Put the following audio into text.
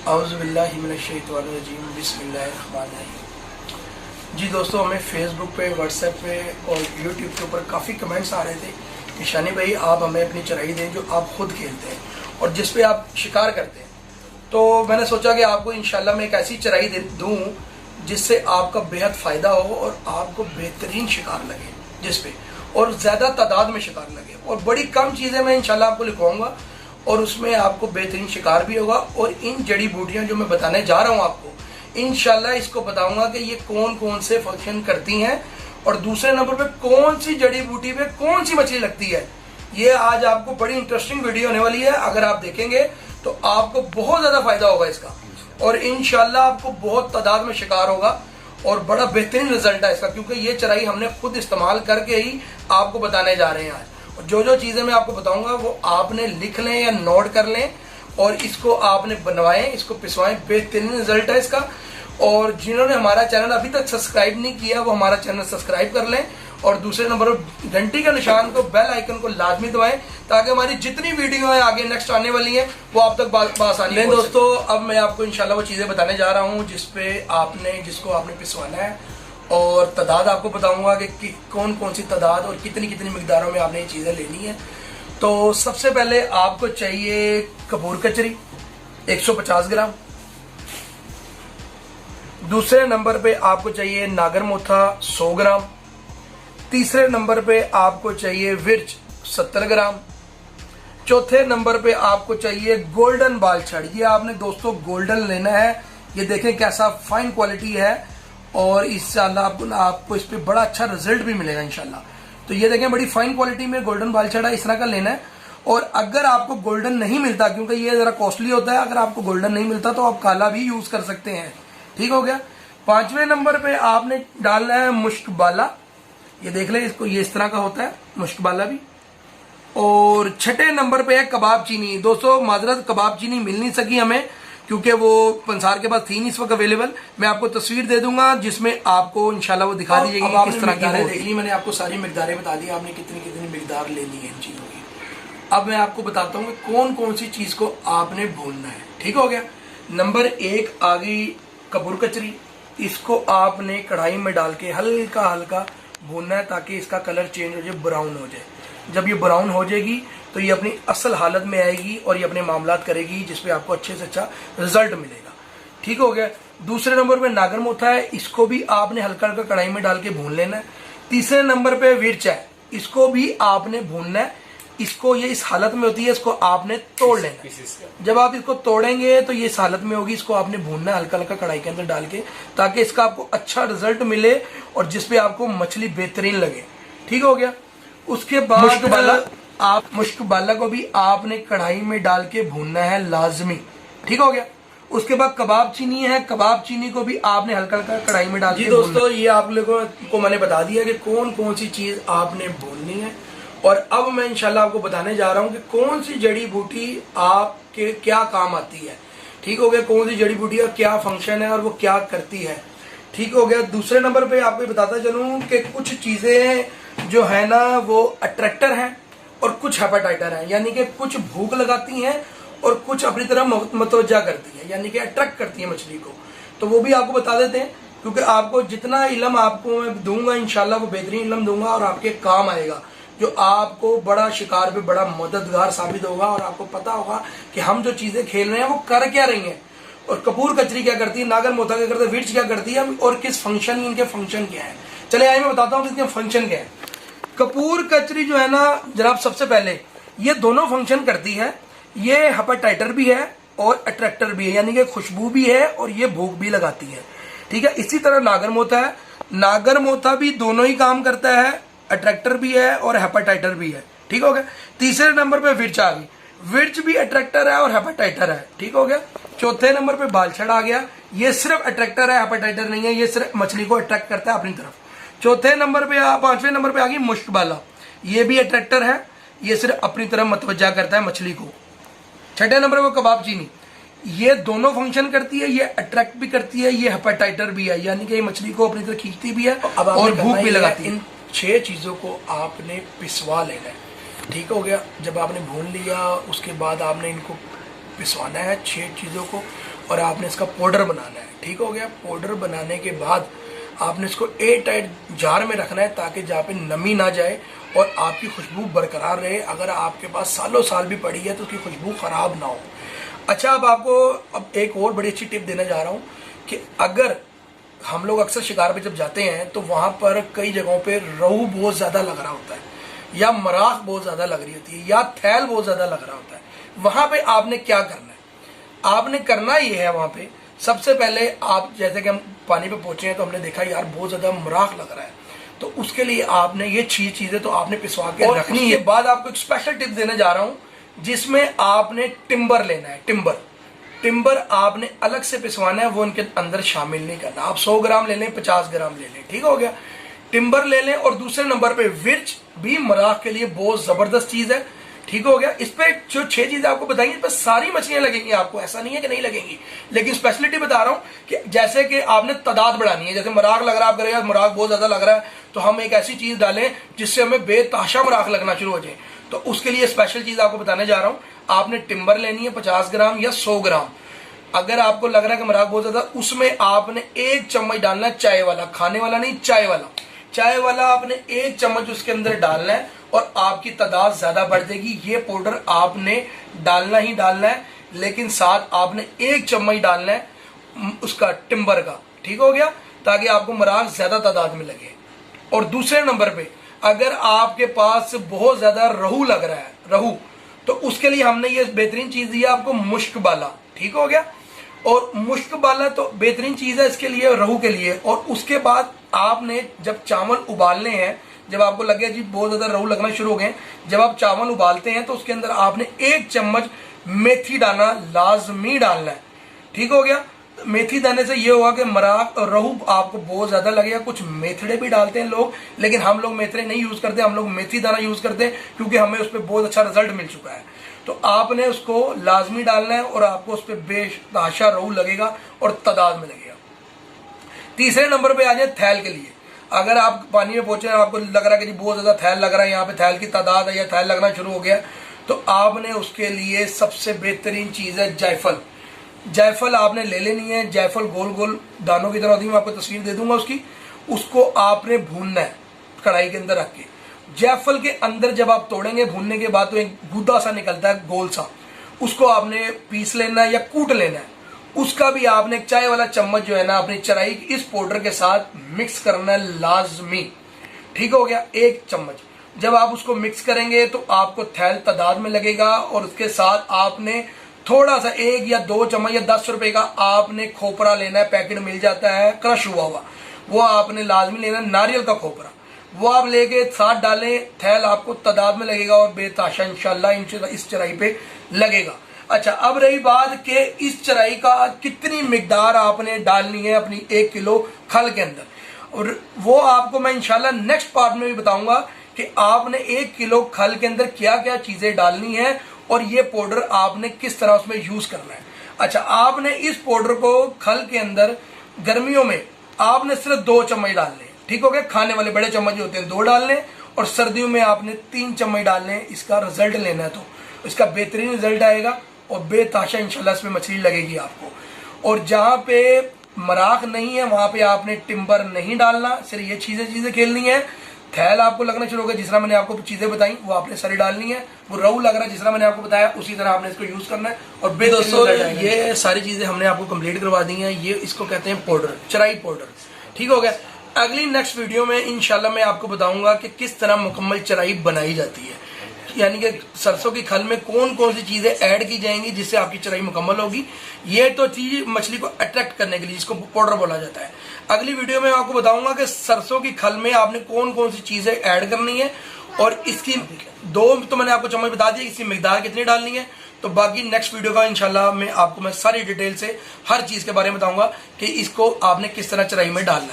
औज़ुबिल्लाहि मिनश्शैतानिर्रजीम बिस्मिल्लाहिर्रहमानिर्रहीम। जी दोस्तों, हमें फेसबुक पे, व्हाट्सएप पे और यूट्यूब के ऊपर काफ़ी कमेंट्स आ रहे थे कि शानी भाई आप हमें अपनी चराई दें जो आप खुद खेलते हैं और जिस पे आप शिकार करते हैं। तो मैंने सोचा कि आपको इंशाल्लाह मैं एक ऐसी चराई दूँ जिससे आपका बेहद फ़ायदा हो और आपको बेहतरीन शिकार लगे, जिस पे और ज़्यादा तादाद में शिकार लगे और बड़ी कम चीज़ें मैं इंशाल्लाह आपको लिखवाऊँगा और उसमें आपको बेहतरीन शिकार भी होगा। और इन जड़ी बूटियां जो मैं बताने जा रहा हूं आपको, इंशाल्लाह इसको बताऊंगा कि ये कौन कौन से फंक्शन करती हैं और दूसरे नंबर पे कौन सी जड़ी बूटी पे कौन सी मछली लगती है। ये आज आपको बड़ी इंटरेस्टिंग वीडियो होने वाली है। अगर आप देखेंगे तो आपको बहुत ज्यादा फायदा होगा इसका और इंशाल्लाह आपको बहुत तादाद में शिकार होगा और बड़ा बेहतरीन रिजल्ट है इसका, क्योंकि ये चराई हमने खुद इस्तेमाल करके ही आपको बताने जा रहे हैं आज। जो जो चीज़ें मैं आपको बताऊंगा वो आपने लिख लें या नोट कर लें और इसको आपने बनवाएं, इसको पिसवाएं। बेहतरीन रिजल्ट है इसका। और जिन्होंने हमारा चैनल अभी तक सब्सक्राइब नहीं किया वो हमारा चैनल सब्सक्राइब कर लें और दूसरे नंबर पर घंटी का निशान को, बेल आइकन को लाजमी दबाएं ताकि हमारी जितनी वीडियो है आगे नेक्स्ट आने वाली है वो आप तक आसानी है। दोस्तों, अब मैं आपको इंशाल्लाह वो चीज़ें बताने जा रहा हूँ जिसको आपने पिसवाना है और तादाद आपको बताऊंगा कि कौन कौन सी तादाद और कितनी कितनी मिकदारों में आपने ये चीज़ें लेनी है। तो सबसे पहले आपको चाहिए कपूर कचरी 150 ग्राम। दूसरे नंबर पे आपको चाहिए नागर मोथा 100 ग्राम। तीसरे नंबर पे आपको चाहिए विर्च 70 ग्राम। चौथे नंबर पे आपको चाहिए गोल्डन बाल छड़। ये आपने दोस्तों गोल्डन लेना है। ये देखें कैसा फाइन क्वालिटी है और इंशाल्लाह आपको इस पे बड़ा अच्छा रिजल्ट भी मिलेगा इंशाल्लाह। तो ये देखें बड़ी फाइन क्वालिटी में गोल्डन बाल छड़ा इस तरह का लेना है। और अगर आपको गोल्डन नहीं मिलता, क्योंकि ये जरा कॉस्टली होता है, अगर आपको गोल्डन नहीं मिलता तो आप काला भी यूज कर सकते हैं। ठीक हो गया। पांचवें नंबर पे आपने डालना है मुश्क बाला। ये देख लें इसको, ये इस तरह का होता है मुश्क बाला भी। और छठे नंबर पे है कबाब चीनी। दोस्तों माजरत, कबाब चीनी मिल नहीं सकी हमें क्योंकि वो पंसार के पास थी नहीं इस वक्त अवेलेबल। मैं आपको तस्वीर दे दूंगा जिसमें आपको इंशाल्लाह वो दिखा दी जाएगी किस तरह की देख ली। मैंने आपको सारी मिकदारें बता दी, आपने कितनी कितनी मिकदार लेनी है इन चीजों की। अब मैं आपको बताता हूँ कौन कौन सी चीज को आपने भूनना है। ठीक हो गया। नंबर 1 आ गई कपूर कचरी। इसको आपने कढ़ाई में डाल के हल्का हल्का भूनना है ताकि इसका कलर चेंज हो जाए, ब्राउन हो जाए। जब ये ब्राउन हो जाएगी तो ये अपनी असल हालत में आएगी और ये अपने मामलात करेगी जिसपे आपको अच्छे से अच्छा रिजल्ट मिलेगा। ठीक हो गया। दूसरे नंबर पे नागर मोथा है। इसको भी आपने हल्का हल्का कढ़ाई में डाल के भून लेना है। तीसरे नंबर पे विर्च है। इसको भी आपने भूनना है। इसको ये इस हालत में होती है, इसको आपने तोड़ लेना है। जब आप इसको तोड़ेंगे तो ये इस हालत में होगी, इसको आपने भूनना है हल्का हल्का कढ़ाई के अंदर डाल के ताकि इसका आपको अच्छा रिजल्ट मिले और जिसपे आपको मछली बेहतरीन लगे। ठीक हो गया। उसके बाद आप मुश्क बाला को भी आपने कढ़ाई में डाल के भूनना है लाजमी। ठीक हो गया। उसके बाद कबाब चीनी है। कबाब चीनी को भी आपने हल्का हल्का कढ़ाई में डाल के दोस्तों ये आप लोगों को मैंने बता दिया कि कौन कौन सी चीज आपने भूननी है। और अब मैं इंशाल्लाह आपको बताने जा रहा हूँ कि कौन सी जड़ी बूटी आपके क्या काम आती है। ठीक हो गया। कौन सी जड़ी बूटी का क्या फंक्शन है और वो क्या करती है। ठीक हो गया। दूसरे नंबर पे आपको बताता चलूं कि कुछ चीजें जो है ना वो अट्रैक्टर हैं और कुछ हेपेटाइटर हैं, यानी कि कुछ भूख लगाती हैं और कुछ अपनी तरफ मतवज्जा करती है, यानी कि अट्रैक्ट करती है मछली को। तो वो भी आपको बता देते हैं क्योंकि आपको जितना इल्म आपको मैं दूंगा इंशाल्लाह वो बेहतरीन इल्म दूंगा और आपके काम आएगा, जो आपको बड़ा शिकार पे बड़ा मददगार साबित होगा और आपको पता होगा कि हम जो चीजें खेल रहे हैं वो कर क्या रही हैं और कपूर कचरी क्या करती है, नागर मोथा क्या करती है, विर्च क्या करती है और किस फंक्शन, इनके फंक्शन क्या है। चले आइए मैं बताता हूँ इनके फंक्शन क्या है। कपूर कचरी जो है ना जनाब, सबसे पहले ये दोनों फंक्शन करती है। ये हेपेटाइटर भी है और अट्रैक्टर भी है, यानी कि खुशबू भी है और ये भूख भी लगाती है। ठीक है। इसी तरह नागर मोथा है। नागर मोथा भी दोनों ही काम करता है, अट्रैक्टर भी है और हेपेटाइटर भी है। ठीक हो गया। तीसरे नंबर पे विर्च आ गई। विर्च भी अट्रैक्टर है और हेपेटाइटर है। ठीक हो गया। चौथे नंबर पे बालछड़ आ गया। ये सिर्फ अट्रैक्टर है, हेपेटाइटर नहीं है, ये सिर्फ मछली को अट्रैक्ट करता है अपनी तरफ। चौथे नंबर पे पांचवें नंबर पे आ गई मुश्क बाला। ये भी अट्रैक्टर है, ये सिर्फ अपनी तरफ मतवज्जा करता है मछली को। छठे नंबर पे कबाब चीनी। ये दोनों फंक्शन करती है, ये अट्रैक्ट भी करती है, ये हेपेटाइटर भी है, यानी कि ये मछली को अपनी तरफ खींचती भी है और भूख भी लगाती है। इन 6 चीजों को आपने पिसवा लेना है। ठीक हो गया। जब आपने भून लिया उसके बाद आपने इनको पिसवाना है 6 चीज़ों को, और आपने इसका पाउडर बनाना है। ठीक हो गया। पाउडर बनाने के बाद आपने इसको एयर टाइट जार में रखना है ताकि जहाँ पे नमी ना जाए और आपकी खुशबू बरकरार रहे। अगर आपके पास सालों साल भी पड़ी है तो उसकी खुशबू ख़राब ना हो। अच्छा, अब आपको एक और बड़ी अच्छी टिप देने जा रहा हूँ कि अगर हम लोग अक्सर शिकार पे जब जाते हैं तो वहाँ पर कई जगहों पे रहू बहुत ज़्यादा लग रहा होता है, या मराख बहुत ज़्यादा लग रही होती है, या थैल बहुत ज़्यादा लग रहा होता है। वहाँ पे आपने क्या करना है? आपने करना ये है, वहाँ पे सबसे पहले आप, जैसे कि हम पानी पे पहुंचे हैं तो हमने देखा यार बहुत ज़्यादा मराख लग रहा है, तो उसके लिए आपने ये चीज़ें तो आपने पिसवा के रखनी है। बाद आपको एक स्पेशल टिप देने जा रहा हूँ जिसमें आपने टिम्बर लेना है। टिम्बर आपने अलग से पिसवाना है, वो उनके अंदर शामिल नहीं करना। आप 100 ग्राम ले लें, 50 ग्राम ले लें, ठीक हो गया। टिम्बर ले लें। और दूसरे नंबर पे विर्च भी मराख के लिए बहुत जबरदस्त चीज है, ठीक हो गया। इस पे जो 6 चीजें आपको बताएंगे, इस पर सारी मछलियां लगेंगी आपको, ऐसा नहीं है कि नहीं लगेंगी, लेकिन स्पेशलिटी बता रहा हूं कि जैसे कि आपने तादाद बढ़ानी है। जैसे मराख लग रहा है, आप करें यार मराख बहुत ज्यादा लग रहा है, तो हम एक ऐसी चीज डालें जिससे हमें बेतहाशा मराख लगना शुरू हो जाए, तो उसके लिए स्पेशल चीज आपको बताने जा रहा हूं। आपने टिम्बर लेनी है 50 ग्राम या 100 ग्राम। अगर आपको लग रहा है कि मराख बहुत ज्यादा, उसमें आपने 1 चम्मच डालना है चाय वाला, खाने वाला नहीं, चाय वाला आपने 1 चम्मच उसके अंदर डालना है और आपकी तादाद ज्यादा बढ़ जाएगी। ये पाउडर आपने डालना ही डालना है, लेकिन साथ आपने 1 चम्मच डालना है उसका टिम्बर का, ठीक हो गया, ताकि आपको मराख ज्यादा तादाद में लगे। और दूसरे नंबर पे अगर आपके पास बहुत ज्यादा रहू लग रहा है, रहू, तो उसके लिए हमने ये बेहतरीन चीज दी है आपको, मुश्क बाला, ठीक हो गया। और मुश्क बाला तो बेहतरीन चीज है इसके लिए, रहू के लिए। और उसके बाद आपने जब चावल उबालने हैं, जब आपको लगे जी बहुत ज्यादा रहू लगना शुरू हो गए, जब आप चावल उबालते हैं तो उसके अंदर आपने 1 चम्मच मेथी दाना लाजमी डालना है, ठीक हो गया। मेथी दाने से ये होगा कि मराख और रहू आपको बहुत ज्यादा लगेगा। कुछ मेथड़े भी डालते हैं लोग, लेकिन हम लोग मेथड़े नहीं यूज करते, हम लोग मेथी दाना यूज करते हैं क्योंकि हमें उस पर बहुत अच्छा रिजल्ट मिल चुका है। तो आपने उसको लाजमी डालना है और आपको उस पर बेतहाशा रहू लगेगा और तादाद में लगेगा। तीसरे नंबर पे आ जाए थैल के लिए। अगर आप पानी में पहुंचे, आपको लग रहा है कि जी बहुत ज्यादा थैल लग रहा है, यहाँ पे थैल की तादाद है या थैल लगना शुरू हो गया, तो आपने उसके लिए सबसे बेहतरीन चीज है जायफल आपने ले लेनी है। जायफल गोल गोल दानों की तरह होती है, मैं आपको तस्वीर दे दूंगा उसकी। उसको आपने भूनना है कढ़ाई के अंदर रख के। जायफल के अंदर जब आप तोड़ेंगे भूनने के बाद तो एक गुद्दा सा निकलता है गोल सा, उसको आपने पीस लेना है या कूट लेना है। उसका भी आपने एक चाय वाला चम्मच जो है ना अपनी चराई इस पाउडर के साथ मिक्स करना है लाजमी, ठीक हो गया, 1 चम्मच। जब आप उसको मिक्स करेंगे तो आपको थैल तादाद में लगेगा। और उसके साथ आपने थोड़ा सा 1 या 2 चम्मच या 10 रुपए का आपने खोपरा लेना है, पैकेट मिल जाता है क्रश हुआ, वो आपने लाजमी लेना है, नारियल का खोपरा, वो आप लेके साथ डालें। थैल आपको तादाद में लगेगा और बेतहाशा इंशाल्लाह इस चराई पे लगेगा। अच्छा, अब रही बात कि इस चराई का कितनी मिकदार आपने डालनी है अपनी 1 किलो खल के अंदर, और वो आपको मैं इंशाल्लाह नेक्स्ट पार्ट में भी बताऊंगा कि आपने 1 किलो खल के अंदर क्या क्या चीजें डालनी है और ये पाउडर आपने किस तरह उसमें यूज करना है। अच्छा, आपने इस पाउडर को खल के अंदर गर्मियों में आपने सिर्फ 2 चम्मच डालने, ठीक हो गया। खाने वाले बड़े चम्मच होते हैं 2 डालने, और सर्दियों में आपने 3 चम्मच डालने। इसका रिजल्ट लेना है तो इसका बेहतरीन रिजल्ट आएगा और बेतहाशा इंशाल्लाह इसमें मछली लगेगी आपको। और जहाँ पे मराख नहीं है वहां पे आपने टिम्बर नहीं डालना, सिर्फ ये चीजें खेलनी है। थैल आपको लगना शुरू होगा, जिस तरह मैंने आपको चीजें बताई वो आपने सारी डालनी है। वो रहू लग रहा है जिस तरह मैंने आपको बताया, उसी तरह आपने इसको यूज करना है। और दोस्तों ये सारी चीजें हमने आपको कंप्लीट करवा दी हैं। ये इसको कहते हैं पाउडर, चराई पाउडर, ठीक हो गया। अगली नेक्स्ट वीडियो में इंशाल्लाह मैं आपको बताऊंगा कि किस तरह मुकम्मल चराई बनाई जाती है, यानी कि सरसों की खल में कौन कौन सी चीजें ऐड की जाएंगी जिससे आपकी चराई मुकम्मल होगी। ये तो चीज मछली को अट्रैक्ट करने के लिए, जिसको पाउडर बोला जाता है। अगली वीडियो में आपको बताऊंगा कि सरसों की खल में आपने कौन कौन सी चीजें ऐड करनी है और इसकी 2 तो मैंने आपको चम्मच बता दी, इसकी मिकदार कितनी डालनी है। तो बाकी नेक्स्ट वीडियो का इंशाल्लाह मैं आपको सारी डिटेल से हर चीज के बारे में बताऊंगा कि इसको आपने किस तरह चराई में डालना है।